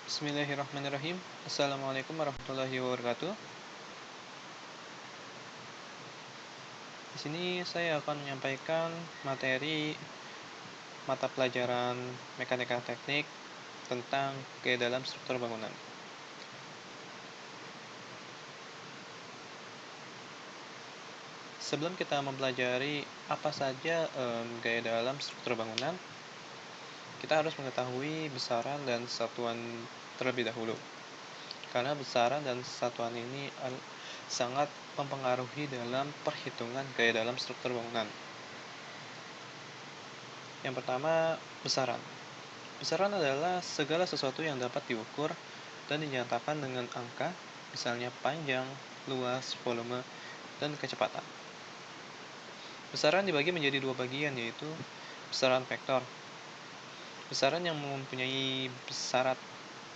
Bismillahirrahmanirrahim. Assalamualaikum warahmatullahi wabarakatuh. Di sini saya akan menyampaikan materi mata pelajaran mekanika teknik tentang gaya dalam struktur bangunan. Sebelum kita mempelajari apa saja gaya dalam struktur bangunan, kita harus mengetahui besaran dan satuan terlebih dahulu. Karena besaran dan satuan ini sangat mempengaruhi dalam perhitungan gaya dalam struktur bangunan. Yang pertama, besaran. Besaran adalah segala sesuatu yang dapat diukur dan dinyatakan dengan angka, misalnya panjang, luas, volume, dan kecepatan. Besaran dibagi menjadi dua bagian, yaitu besaran vektor. Besaran yang mempunyai besaran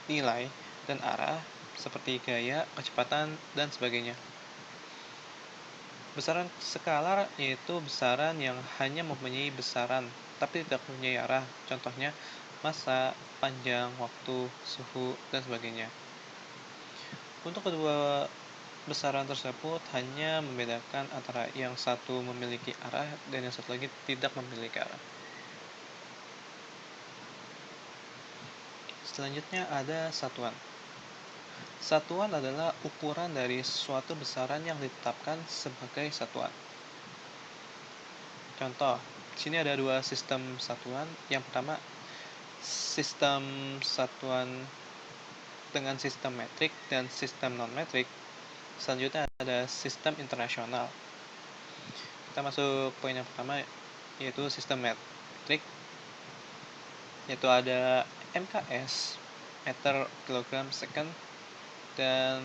nilai dan arah, seperti gaya, kecepatan, dan sebagainya. Besaran skalar yaitu besaran yang hanya mempunyai besaran, tapi tidak mempunyai arah. Contohnya, massa, panjang, waktu, suhu, dan sebagainya. Untuk kedua besaran tersebut hanya membedakan antara yang satu memiliki arah dan yang satu lagi tidak memiliki arah. Selanjutnya ada satuan. Satuan adalah ukuran dari suatu besaran yang ditetapkan sebagai satuan. Contoh, di sini ada dua sistem satuan. Yang pertama, sistem satuan dengan sistem metrik dan sistem non-metrik. Selanjutnya ada sistem internasional. Kita masuk poin yang pertama, yaitu sistem metrik, yaitu ada MKS, meter kilogram second, dan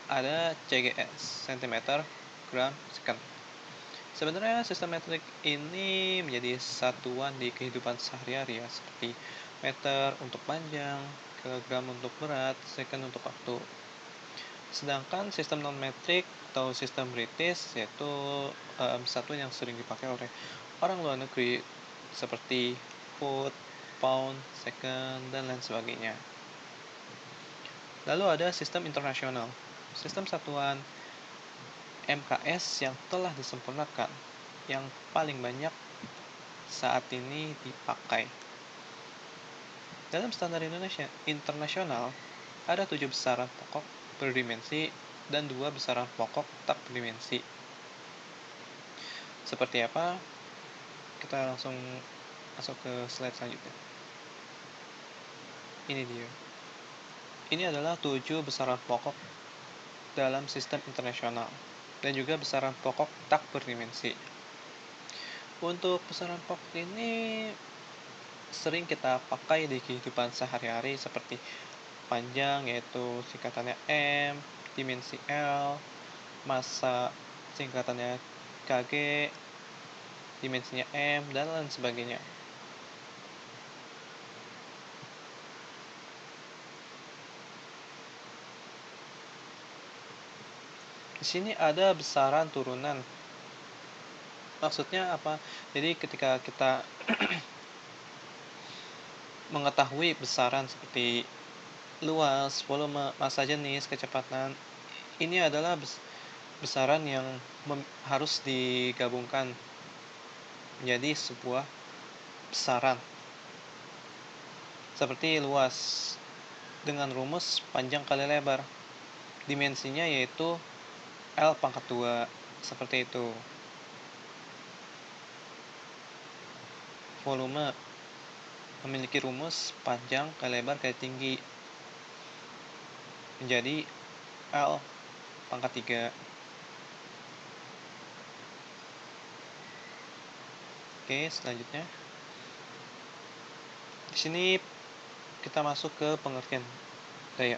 ada CGS, centimeter gram second. Sebenarnya sistem metrik ini menjadi satuan di kehidupan sehari-hari, ya, seperti meter untuk panjang, kilogram untuk berat, second untuk waktu. Sedangkan sistem non-metrik atau sistem British yaitu satuan yang sering dipakai oleh orang luar negeri seperti foot, pound, second, dan lain sebagainya. Lalu ada sistem internasional. Sistem satuan MKS yang telah disempurnakan, yang paling banyak saat ini dipakai. Dalam standar Indonesia internasional, ada 7 besaran pokok berdimensi dan 2 besaran pokok tak berdimensi. Seperti apa? Kita langsung masuk ke slide selanjutnya. Ini dia. Ini adalah 7 besaran pokok dalam sistem internasional dan juga besaran pokok tak berdimensi. Untuk besaran pokok ini sering kita pakai di kehidupan sehari-hari seperti panjang yaitu singkatannya M, dimensi L, massa singkatannya kg, dimensinya M, dan lain sebagainya. Di sini ada besaran turunan. Maksudnya apa? Jadi ketika kita mengetahui besaran seperti luas, volume, massa jenis, kecepatan, ini adalah besaran yang harus digabungkan menjadi sebuah besaran. Seperti luas dengan rumus panjang kali lebar. Dimensinya yaitu L pangkat 2, seperti itu. Volume memiliki rumus panjang kali lebar kali tinggi menjadi L pangkat 3. Oke, selanjutnya di sini kita masuk ke pengertian gaya.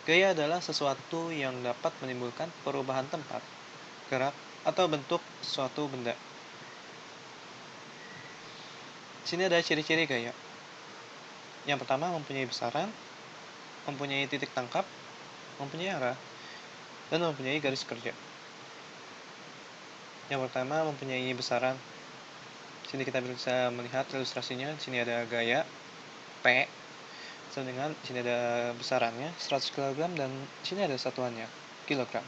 Gaya adalah sesuatu yang dapat menimbulkan perubahan tempat, gerak, atau bentuk suatu benda. Di sini ada ciri-ciri gaya. Yang pertama, mempunyai besaran, mempunyai titik tangkap, mempunyai arah, dan mempunyai garis kerja. Yang pertama, mempunyai besaran. Di sini kita bisa melihat ilustrasinya. Di sini ada gaya P Sama dengan di sini ada besarannya 100 kg dan di sini ada satuannya kilogram.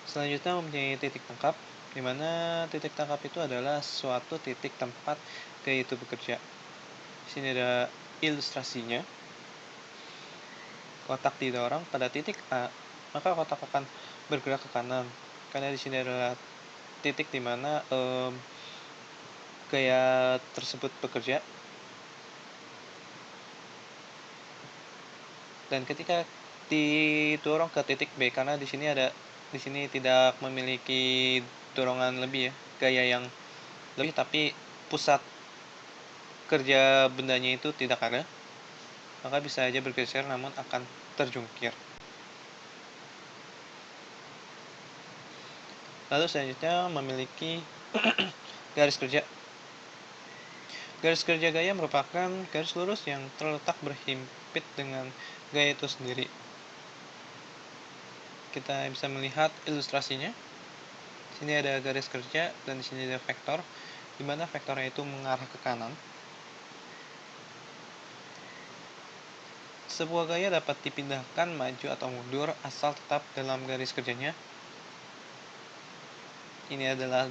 Selanjutnya mempunyai titik tangkap, di mana titik tangkap itu adalah suatu titik tempat gaya itu bekerja. Di sini ada ilustrasinya. Kotak didorong pada titik A, maka kotak akan bergerak ke kanan. Karena di sini adalah titik di mana gaya tersebut bekerja. Dan ketika didorong ke titik B, karena di sini tidak memiliki dorongan lebih ya, gaya yang lebih, tapi pusat kerja bendanya itu tidak ada, maka bisa saja bergeser namun akan terjungkir. Lalu selanjutnya memiliki garis kerja. Garis kerja gaya merupakan garis lurus yang terletak berhimpit dengan gaya itu sendiri. Kita bisa melihat ilustrasinya. Di sini ada garis kerja dan di sini ada vektor, di mana vektornya itu mengarah ke kanan. Sebuah gaya dapat dipindahkan maju atau mundur asal tetap dalam garis kerjanya. Ini adalah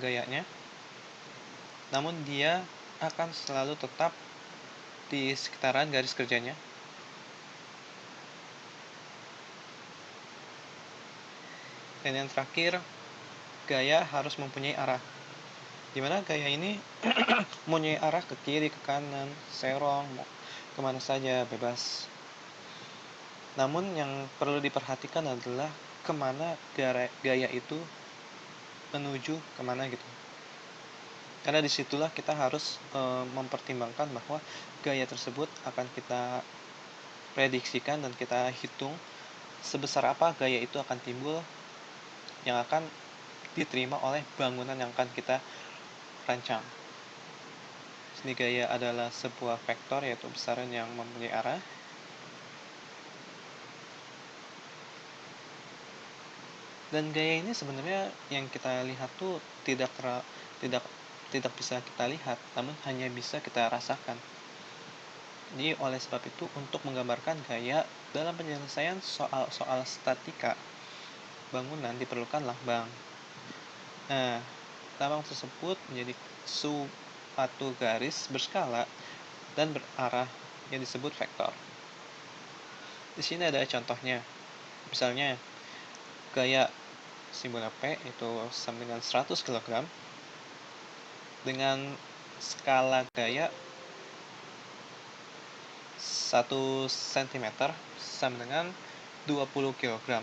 gayanya. Namun dia akan selalu tetap di sekitaran garis kerjanya. Dan yang terakhir, gaya harus mempunyai arah. Di mana gaya ini mempunyai arah ke kiri, ke kanan, serong, kemana saja, bebas. Namun yang perlu diperhatikan adalah kemana gaya itu menuju kemana gitu. Karena disitulah kita harus mempertimbangkan bahwa gaya tersebut akan kita prediksikan dan kita hitung sebesar apa gaya itu akan timbul yang akan diterima oleh bangunan yang akan kita rancang. Sini gaya adalah sebuah vektor, yaitu besaran yang mempunyai arah. Dan gaya ini sebenarnya yang kita lihat tuh tidak bisa kita lihat, namun hanya bisa kita rasakan. Jadi oleh sebab itu, untuk menggambarkan gaya dalam penyelesaian soal-soal statika bangunan diperlukan lambang. Nah, lambang tersebut menjadi suatu garis berskala dan berarah yang disebut vektor. Di sini ada contohnya. Misalnya, gaya simbolnya P itu sama dengan 100 kg dengan skala gaya 1 cm sama dengan 20 kg.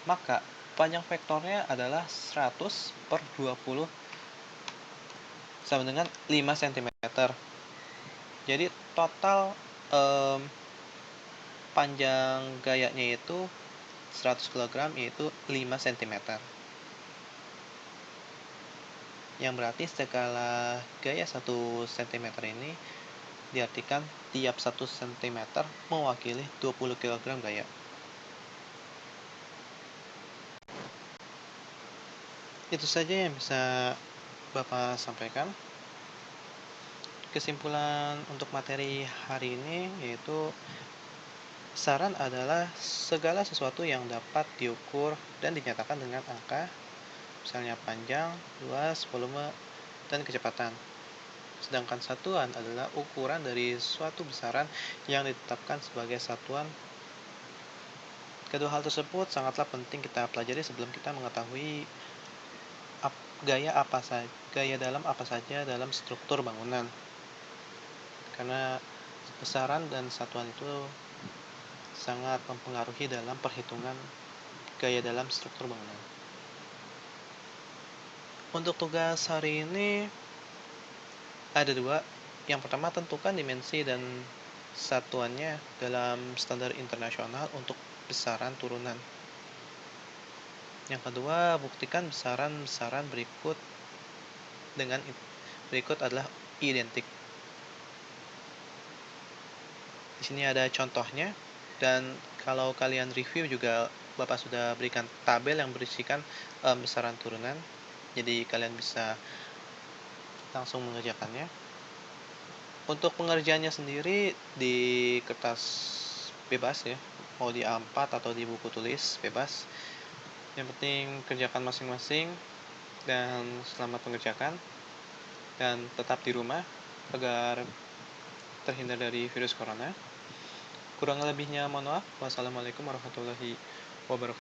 Maka panjang vektornya adalah 100 per 20 sama dengan 5 cm. Jadi total panjang gayanya itu 100 kg, yaitu 5 cm. Yang berarti skala gaya 1 cm ini diartikan tiap 1 cm mewakili 20 kg gaya. Itu saja yang bisa Bapak sampaikan. Kesimpulan untuk materi hari ini yaitu besaran adalah segala sesuatu yang dapat diukur dan dinyatakan dengan angka, misalnya panjang, luas, volume, dan kecepatan. Sedangkan satuan adalah ukuran dari suatu besaran yang ditetapkan sebagai satuan. Kedua hal tersebut sangatlah penting kita pelajari sebelum kita mengetahui gaya dalam apa saja dalam struktur bangunan. Karena besaran dan satuan itu sangat mempengaruhi dalam perhitungan gaya dalam struktur bangunan. Untuk tugas hari ini ada 2. Yang pertama, tentukan dimensi dan satuannya dalam standar internasional untuk besaran turunan. Yang kedua, buktikan besaran-besaran berikut adalah identik. Di sini ada contohnya, dan kalau kalian review juga Bapak sudah berikan tabel yang berisikan besaran turunan. Jadi kalian bisa langsung mengerjakannya. Untuk pengerjaannya sendiri di kertas bebas ya, mau di A4 atau di buku tulis bebas. Yang penting kerjakan masing-masing dan selamat mengerjakan dan tetap di rumah agar terhindar dari virus corona. Kurang lebihnya mohon maaf. Wassalamualaikum warahmatullahi wabarakatuh.